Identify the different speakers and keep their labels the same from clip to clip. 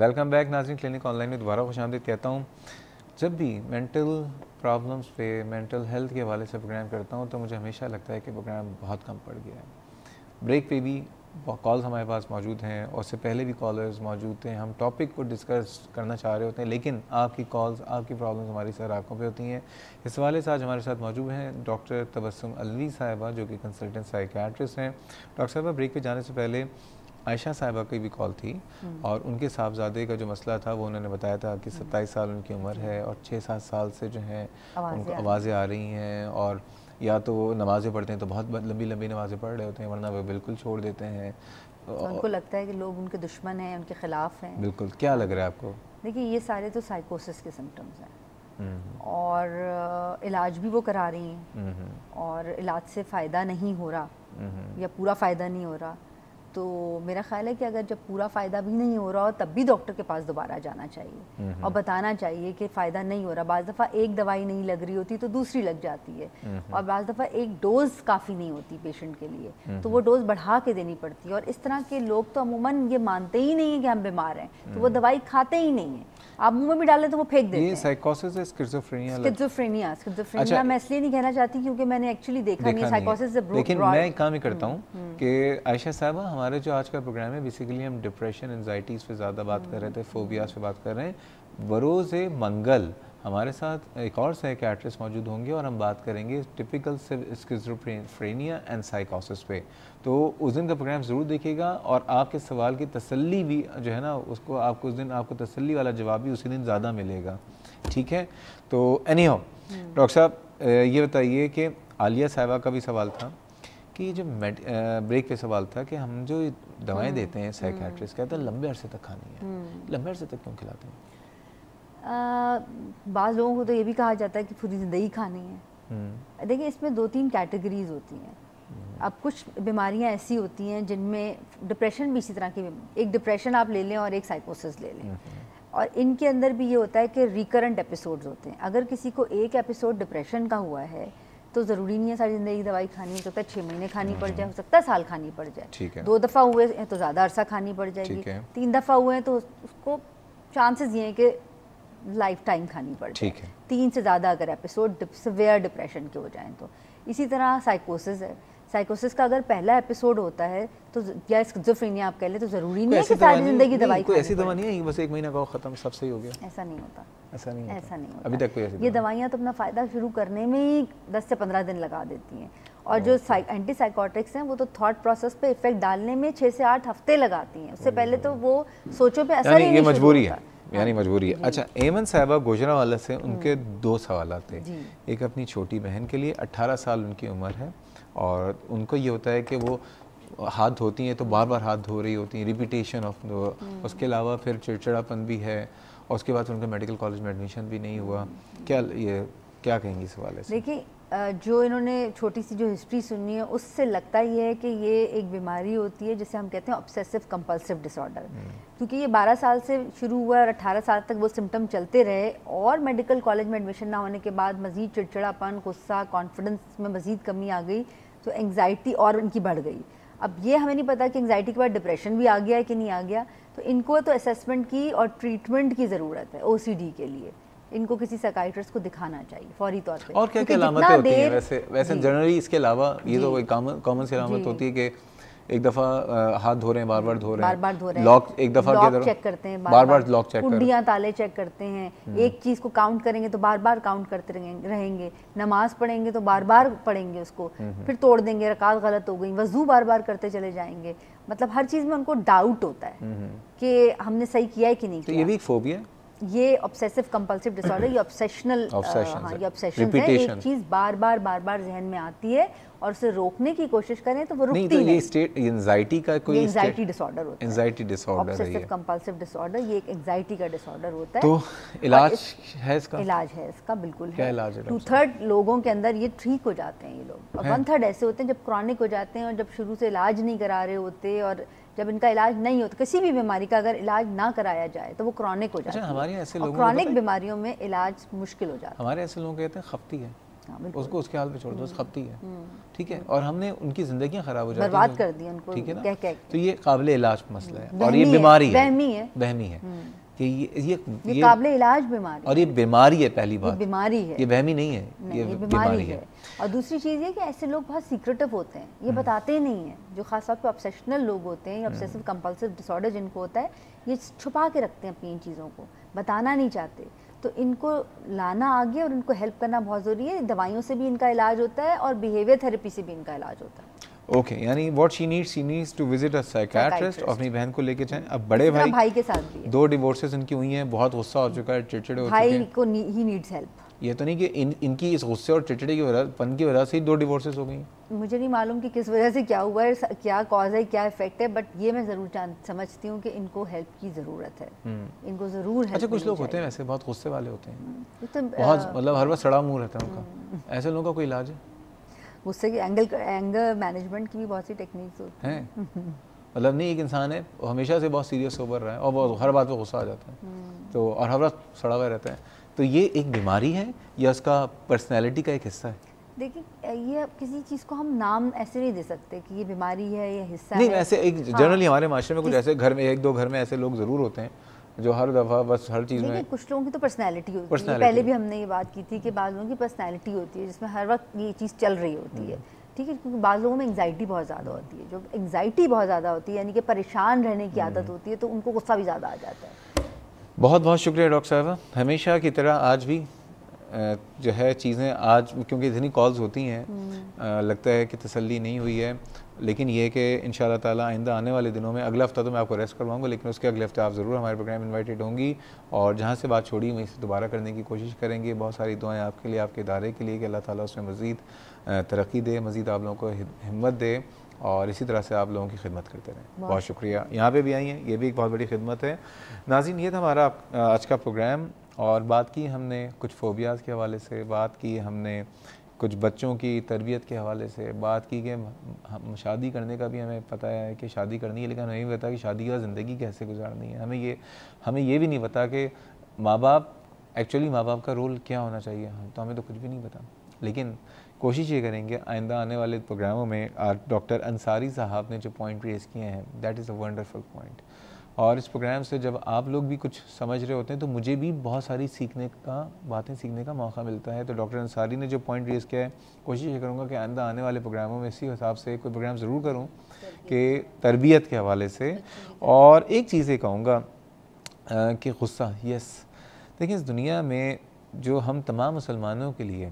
Speaker 1: Welcome back ناظرین، clinic on line میں دوبارہ خوش آمدید کہتا ہوں. جب بھی مینٹل پرابلمس پہ، مینٹل ہیلتھ کے حوالے سے پروگرام کرتا ہوں تو مجھے ہمیشہ لگتا ہے کہ پروگرام بہت کم پڑ گیا ہے. بریک پہ بھی کالز ہمارے پاس موجود ہیں اور اس سے پہلے بھی کالرز موجود تھے. ہم ٹاپک کو ڈسکس کرنا چاہ رہے ہوتے ہیں لیکن آپ کی کالز، آپ کی پرابلمز ہماری سر آنکھوں پہ ہوتی ہیں. اس حوالے سے آج ہمارے ساتھ موجود ہیں ڈاکٹر تبسم الوی صاحبہ جو کہ کنسلٹنٹ سائیکیاٹرسٹ ہیں. ڈاکٹر صاحبہ، بریک پہ جانے سے پہلے عائشہ صاحبہ کی بھی کال تھی اور ان کے صاحبزادے کا جو مسئلہ تھا وہ انہوں نے بتایا تھا کہ 27 سال ان کی عمر ہے اور 6-7 سال سے جو ہیں ان کو آوازیں آ رہی ہیں، اور یا تو وہ نمازیں پڑھتے ہیں تو بہت لمبی لمبی نمازیں پڑھ رہے ہوتے ہیں، ورنہ وہ بالکل چھوڑ دیتے ہیں.
Speaker 2: ان کو لگتا ہے کہ لوگ ان کے دشمن ہیں، ان کے خلاف ہیں.
Speaker 1: بالکل. کیا لگ رہا ہے آپ کو؟
Speaker 2: دیکھیے، یہ سارے تو سائیکوسس کے سمپٹمز ہیں اور علاج بھی وہ کرا رہی ہیں اور علاج سے فائدہ نہیں ہو رہا یا پورا فائدہ نہیں ہو رہا. تو میرا خیال ہے کہ اگر جب پورا فائدہ بھی نہیں ہو رہا ہو تب بھی ڈاکٹر کے پاس دوبارہ جانا چاہیے اور بتانا چاہیے کہ فائدہ نہیں ہو رہا. بعض دفعہ ایک دوائی نہیں لگ رہی ہوتی تو دوسری لگ جاتی ہے اور بعض دفعہ ایک ڈوز کافی نہیں ہوتی پیشنٹ کے لیے تو وہ ڈوز بڑھا کے دینی پڑتی ہے. اور اس طرح کے لوگ تو عموماً یہ مانتے ہی نہیں ہیں کہ ہم بیمار ہیں تو وہ دوائی کھاتے ہی نہیں ہیں. آپ منہ میں بھی ڈالیں تو وہ پھینک دیتے ہیں.
Speaker 1: یہ سائیکوسس ہے، اسکیزوفرینیا
Speaker 2: میں اس لیے نہیں کہنا چاہتی کیونکہ میں نے ایکچولی دیکھا نہیں سائیکوسس.
Speaker 1: لیکن میں ایک کام ہی کرتا ہوں کہ عائشہ صاحبہ، ہمارے جو آج کا پروگرام ہے بیسیکلی ہم ڈپریشن، انزائٹیز پہ زیادہ بات کر رہے تھے، فوبیاز پہ بات کر رہے ہیں. بروز منگل ہمارے ساتھ ایک اور سائیکیاٹرسٹ موجود ہوں گے اور ہم بات کریں گے ٹپیکل اسکیزوفرینیا اینڈ سائیکوسس پہ. تو اس دن کا پروگرام ضرور دیکھیے گا اور آپ کے سوال کی تسلی بھی جو ہے نا اس کو آپ کو اس دن آپ کو تسلی والا جواب بھی اسی دن زیادہ ملے گا. ٹھیک ہے؟ تو اینی ہاؤ ڈاکٹر صاحب یہ بتائیے کہ عالیہ صاحبہ کا بھی سوال تھا کہ جو بریک پہ سوال تھا کہ ہم جو دوائیں دیتے ہیں سائیکیاٹرسٹ کہتے ہیں لمبے عرصے تک کھانی ہے. لمبے عرصے تک کیوں کھلاتے ہیں؟
Speaker 2: بعض لوگوں کو تو یہ بھی کہا جاتا ہے کہ پوری زندگی کھانی ہے. دیکھیں، اس میں 2-3 کیٹیگریز ہوتی ہیں. اب کچھ بیماریاں ایسی ہوتی ہیں جن میں ڈپریشن بھی اسی طرح کی، ایک ڈپریشن آپ لے لیں اور ایک سائیکوسس لے لیں اور ان کے اندر بھی یہ ہوتا ہے کہ ریکرنٹ ایپیسوڈز ہوتے ہیں. اگر کسی کو ایک ایپیسوڈ ڈپریشن کا ہوا ہے تو ضروری نہیں ہے ساری زندگی دوائی کھانی. ہو سکتا ہے 6 مہینے کھانی پڑ جائے، ہو سکتا ہے سال کھانی پڑ جائے. 2 دفعہ ہوئے ہیں تو زیادہ عرصہ کھانی پڑ جائے گی. 3 دفعہ ہوئے ہیں تو اس کو چانسز یہ ہیں کہ لائف ٹائم کھانی پڑ جائے. 3 سے زیادہ اگر ایپیسوڈ سیویئر ڈپریشن کے ہو جائیں تو. اسی طرح سائیکوسس ہے. سائیکوسس کا اگر پہلا ایپیسوڈ ہوتا ہے تو یا اسکیزوفرینیا آپ کہہ لیں تو ضروری نہیں ہے کہ ساری زندگی دوائی.
Speaker 1: کوئی ایسی دوا نہیں ہے بس 1 مہینہ کا ختم سب صحیح ہو گیا؟
Speaker 2: ایسا نہیں ہوتا.
Speaker 1: ایسا نہیں
Speaker 2: ہوتا
Speaker 1: ابھی تک کوئی ایسی.
Speaker 2: یہ دوائیاں تو اپنا فائدہ شروع کرنے میں ہی 10 سے 15 دن لگا دیتی ہیں اور جو اینٹی سائیکوٹکس ہیں وہ تو تھاٹ پروسیس پہ افیکٹ ڈالنے میں 6 سے 8 ہفتے لگاتی ہیں. اس سے پہلے تو وہ سوچوں پہ اثر ہی نہیں.
Speaker 1: یہ مجبوری ہے، یعنی مجبوری ہے. اچھا، ایمن صاحبہ گوجرانوالہ سے، ان کے 2 سوالات تھے. ایک اپنی چھوٹی بہن کے لیے، 18 سال ان کی عمر ہے اور ان کو یہ ہوتا ہے کہ وہ ہاتھ دھوتی ہیں تو بار بار ہاتھ دھو رہی ہوتی ہیں، ریپیٹیشن آف. اس کے علاوہ پھر چڑچڑاپن بھی ہے اور اس کے بعد ان کا میڈیکل کالج میں ایڈمیشن بھی نہیں ہوا. کیا کہیں گی اس حوالے سے؟
Speaker 2: دیکھیے، جو انہوں نے چھوٹی سی جو ہسٹری سنی ہے اس سے لگتا یہ ہے کہ یہ ایک بیماری ہوتی ہے جسے ہم کہتے ہیں obsessive compulsive disorder. کیونکہ یہ 12 سال سے شروع ہوا اور 18 سال تک وہ سمٹم چلتے رہے اور میڈیکل کالج میں ایڈمیشن نہ ہونے کے بعد مزید چڑچڑاپن، غصہ، کانفیڈنس میں مزید کمی آ گئی تو انگزائٹی اور ان کی بڑھ گئی. اب یہ ہمیں نہیں پتا کہ انگزائٹی کے بعد ڈپریشن بھی آ گیا ہے کہ نہیں آ گیا. تو ان کو تو اسیسمنٹ کی اور ٹریٹمنٹ کی ضرورت ہے OCD کے لیے. ان کو کسی سائیکائٹرسٹ کو دکھانا چاہیے فوری طور پہ.
Speaker 1: اور کیا کیا علامتیں ہوتی ہیں ویسے جنرلی اس کے علاوہ؟ یہ تو کوئی کامن سی علامت ہوتی ہے کہ ایک دفعہ ہاتھ دھو رہے ہیں، بار بار دھو رہے ہیں، لاک ایک دفعہ
Speaker 2: لاک چیک کرتے ہیں، بار بار لاک چیک، کنڈیاں تالے چیک کرتے ہیں. ایک چیز کو کاؤنٹ کریں گے تو بار بار کاؤنٹ کرتے رہیں گے. نماز پڑھیں گے تو بار بار پڑھیں گے اس کو، پھر توڑ دیں گے، رکعت غلط ہو گئی. وضو بار بار کرتے چلے جائیں گے. مطلب ہر چیز میں ان کو ڈاؤٹ ہوتا ہے کہ ہم نے صحیح کیا ہے کہ نہیں کیا.
Speaker 1: یہ بھی ایک فوبیا ہے،
Speaker 2: یہ obsessive compulsive disorder، یہ obsession ہے. ایک چیز بار بار ذہن میں آتی ہے اور اسے روکنے کی کوشش کریں تو وہ رکتی نہیں.
Speaker 1: یہ اسٹیٹ انزائٹی کا کوئی
Speaker 2: انزائٹی ڈس آرڈر ہوتا ہے.
Speaker 1: انزائٹی ڈس آرڈر ہے،
Speaker 2: obsessive compulsive disorder یہ ایک انزائٹی کا ڈس آرڈر ہوتا ہے.
Speaker 1: تو علاج ہے اس کا؟
Speaker 2: علاج ہے اس کا، بالکل ہے.
Speaker 1: کیا علاج ہے؟
Speaker 2: 2/3 لوگوں کے اندر یہ ٹھیک ہو جاتے ہیں یہ لوگ اور 1/3 ایسے ہوتے ہیں جب کرونک ہو جاتے ہیں اور جب شروع سے علاج نہیں کرا رہے ہوتے اور جب ان کا علاج نہیں ہوتا. کسی بھی بیماری کا اگر علاج نہ کرایا جائے تو وہ کرونک ہو جاتا ہے.
Speaker 1: ہمارے ایسے
Speaker 2: لوگوں، کرونک بیماریوں میں علاج مشکل ہو جاتا ہے.
Speaker 1: ہمارے ایسے لوگ کہتے ہیں خفتی ہے. اس کو اس کے حال پہ چھوڑ دو، اس خپتی ہے، ٹھیک ہے، اور ہم نے ان کی زندگیاں خراب ہو جاتی ہیں،
Speaker 2: برباد کر دی ان کو،
Speaker 1: ٹھیک ہے نا. تو یہ قابل علاج مسئلہ ہے اور یہ بیماری ہے، وہمی ہے کہ یہ
Speaker 2: قابل علاج بیماری،
Speaker 1: اور یہ بیماری ہے. پہلی بات
Speaker 2: بیماری ہے،
Speaker 1: یہ وہمی نہیں ہے، یہ بیماری ہے.
Speaker 2: اور دوسری چیز یہ کہ ایسے لوگ بہت سیکریٹو ہوتے ہیں، یہ بتاتے نہیں ہیں. جو خاص طور پہ obsessional لوگ ہوتے ہیں یا obsessive compulsive disorder جن کو ہوتا ہے، یہ چھپا کے رکھتے ہیں اپنی ان چیزوں کو، بتانا نہیں چاہتے. تو ان کو لانا آگے اور ان کو ہیلپ کرنا بہت ضروری ہے. دوائیوں سے بھی ان کا علاج ہوتا ہے اور بیہیویئر تھراپی سے بھی ان کا علاج ہوتا ہے.
Speaker 1: اوکے، یعنی what she needs to visit a psychiatrist. اپنی بہن کو لے کے جائیں. اب بڑے
Speaker 2: بھائی کے ساتھ بھی
Speaker 1: 2 ڈیورسز ان کی ہوئی ہیں، بہت غصہ ہو چکا ہے، چڑچڑے ہو چکے ہیں.
Speaker 2: بھائی کو ہی نیڈس ہیلپ.
Speaker 1: یہ تو نہیں کہ ان کی اس غصے اور چڑچڑے کی پن کی وجہ سے ہی 2 ڈیورسز ہو گئی.
Speaker 2: مجھے نہیں معلوم کہ کس وجہ سے کیا ہوا ہے، کیا کاز ہے، کیا افیکٹ ہے، بٹ یہ میں ضرور سمجھتی ہوں کہ ان کو ہیلپ کی ضرورت ہے. ان کو ضرور ہیلپ.
Speaker 1: اچھا، کچھ لوگ ہوتے ہیں ویسے بہت غصے والے ہوتے ہیں، بہت مطلب ہر وقت سڑا منہ رہتا ہے ان کا. ایسے لوگوں کا کوئی علاج ہے؟
Speaker 2: غصے کی اینگر مینجمنٹ کی بھی بہت سی ٹیکنیکس ہوتی ہیں.
Speaker 1: مطلب نہیں، ایک انسان ہے وہ ہمیشہ سے بہت سیریس سوبر رہا ہے اور ہر بات پہ غصہ آ جاتا ہے تو اور ہر وقت سڑا ہوا رہتا ہے، تو یہ ایک بیماری ہے یا اس کا پرسنالٹی کا ایک حصہ ہے؟
Speaker 2: دیکھیں، یہ کسی چیز کو ہم نام ایسے نہیں دے سکتے کہ یہ بیماری ہے یا حصہ ہے.
Speaker 1: نہیں، ایسے ایک جنرلی ہمارے معاشرے میں کچھ ایسے گھر میں 1-2 گھر میں ایسے لوگ ضرور ہوتے ہیں جو ہر دفعہ بس ہر چیز میں.
Speaker 2: کچھ لوگوں کی تو پرسنالٹی ہوتی ہے. پہلے بھی ہم نے یہ بات کی تھی کہ بعض لوگوں کی پرسنالٹی ہوتی ہے جس میں ہر وقت یہ چیز چل رہی ہوتی ہے، ٹھیک ہے. کیونکہ بعض لوگوں میں انگزائٹی بہت زیادہ ہوتی ہے. جو انگزائٹی بہت زیادہ ہوتی ہے یعنی کہ پریشان رہنے کی عادت ہوتی ہے، تو ان کو غصہ بھی زیادہ آ جاتا ہے.
Speaker 1: بہت بہت شکریہ ڈاکٹر صاحبہ. ہمیشہ کی طرح آج بھی جو ہے چیزیں آج کیونکہ اتنی کالز ہوتی ہیں لگتا ہے کہ تسلی نہیں ہوئی ہے، لیکن یہ کہ ان شاء اللہ تعالیٰ آئندہ آنے والے دنوں میں، اگلا ہفتہ تو میں آپ کو ریسٹ کرواؤں گا، لیکن اس کے اگلے ہفتے آپ ضرور ہمارے پروگرام انوائٹیڈ ہوں گی اور جہاں سے بات چھوڑی وہیں سے دوبارہ کرنے کی کوشش کریں گے. بہت ساری دعائیں آپ کے لیے، آپ کے ادارے کے لیے کہ اللہ تعالیٰ اس میں مزید ترقی دے، مزید آپ لوگوں کو ہمت دے اور اسی طرح سے آپ لوگوں کی خدمت کرتے رہیں. بہت شکریہ. یہاں پہ بھی آئی ہیں، یہ بھی ایک بہت بڑی خدمت ہے. ناظرین، یہ تھا ہمارا آج کا پروگرام اور بات کی ہم نے کچھ فوبیاز کے حوالے سے، بات کی ہم نے کچھ بچوں کی تربیت کے حوالے سے، بات کی کہ شادی کرنے کا بھی ہمیں پتہ ہے کہ شادی کرنی ہے، لیکن ہمیں نہیں پتا کہ شادی کا زندگی کیسے گزارنی ہے. ہمیں یہ بھی نہیں پتا کہ ماں باپ کا رول کیا ہونا چاہیے. تو ہمیں تو کچھ بھی نہیں پتا، لیکن کوشش یہ کریں گے آئندہ آنے والے پروگراموں میں ڈاکٹر انصاری صاحب نے جو پوائنٹ ریز کیے ہیں، that is a wonderful point. اور اس پروگرام سے جب آپ لوگ بھی کچھ سمجھ رہے ہوتے ہیں تو مجھے بھی بہت ساری باتیں سیکھنے کا موقع ملتا ہے. تو ڈاکٹر انصاری نے جو پوائنٹ ریز کیا ہے، کوشش یہ کروں گا کہ آئندہ آنے والے پروگراموں میں اسی حساب سے کوئی پروگرام ضرور کروں کہ تربیت کے حوالے سے. اور ایک چیز یہ کہوں گا کہ غصہ، دیکھیں اس دنیا میں جو ہم تمام مسلمانوں کے لیے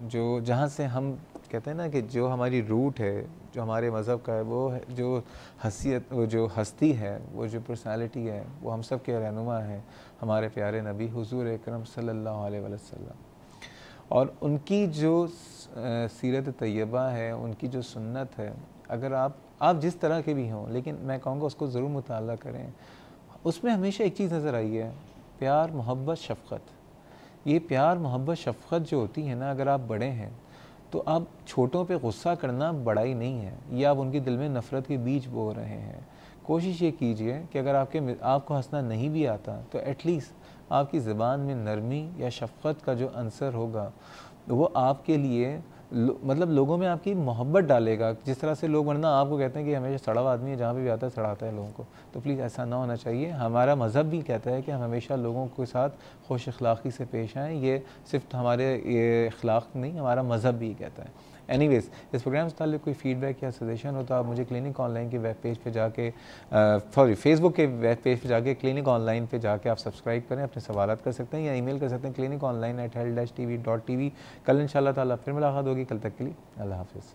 Speaker 1: جو جہاں سے ہم کہتے ہیں نا کہ جو ہماری روٹ ہے، جو ہمارے مذہب کا ہے، وہ جو حیثیت، وہ جو ہستی ہے، وہ جو پرسنالٹی ہے، وہ ہم سب کے رہنما ہیں ہمارے پیارے نبی حضور اکرم صلی اللہ علیہ وسلم. اور ان کی جو سیرت طیبہ ہے، ان کی جو سنت ہے، اگر آپ جس طرح کے بھی ہوں، لیکن میں کہوں گا اس کو ضرور مطالعہ کریں. اس میں ہمیشہ ایک چیز نظر آئی ہے، پیار، محبت، شفقت. یہ پیار، محبت، شفقت جو ہوتی ہے نا، اگر آپ بڑے ہیں تو آپ چھوٹوں پہ غصہ کرنا بڑائی نہیں ہے، یہ آپ ان کے دل میں نفرت کے بیج بو رہے ہیں. کوشش یہ کیجئے کہ اگر آپ کو ہنسنا نہیں بھی آتا تو ایٹ لیسٹ آپ کی زبان میں نرمی یا شفقت کا جو عنصر ہوگا وہ آپ کے لیے مطلب لوگوں میں آپ کی محبت ڈالے گا. جس طرح سے لوگ ورنہ آپ کو کہتے ہیں کہ ہمیشہ سڑا ہوا آدمی ہے، جہاں پہ بھی آتا ہے سڑاتا ہے لوگوں کو. تو پلیز ایسا نہ ہونا چاہیے. ہمارا مذہب بھی کہتا ہے کہ ہم ہمیشہ لوگوں کے ساتھ خوش اخلاقی سے پیش آئیں. یہ صرف ہمارے یہ اخلاق نہیں، ہمارا مذہب بھی کہتا ہے. اینی ویز، اس پروگرام سے تعلق کوئی فیڈ بیک یا سجیشن ہو تو آپ مجھے کلینک آن لائن کے ویب پیج پہ جا کے فیس بک کے ویب پیج پہ جا کے کلینک آن لائن پہ جا کے آپ سبسکرائب کریں، اپنے سوالات کر سکتے ہیں یا ای میل کر سکتے ہیں cliniconline@health-tv.tv. کل انشاءاللہ تعالیٰ پھر ملاقات ہوگی. کل تک کے لیے اللہ حافظ.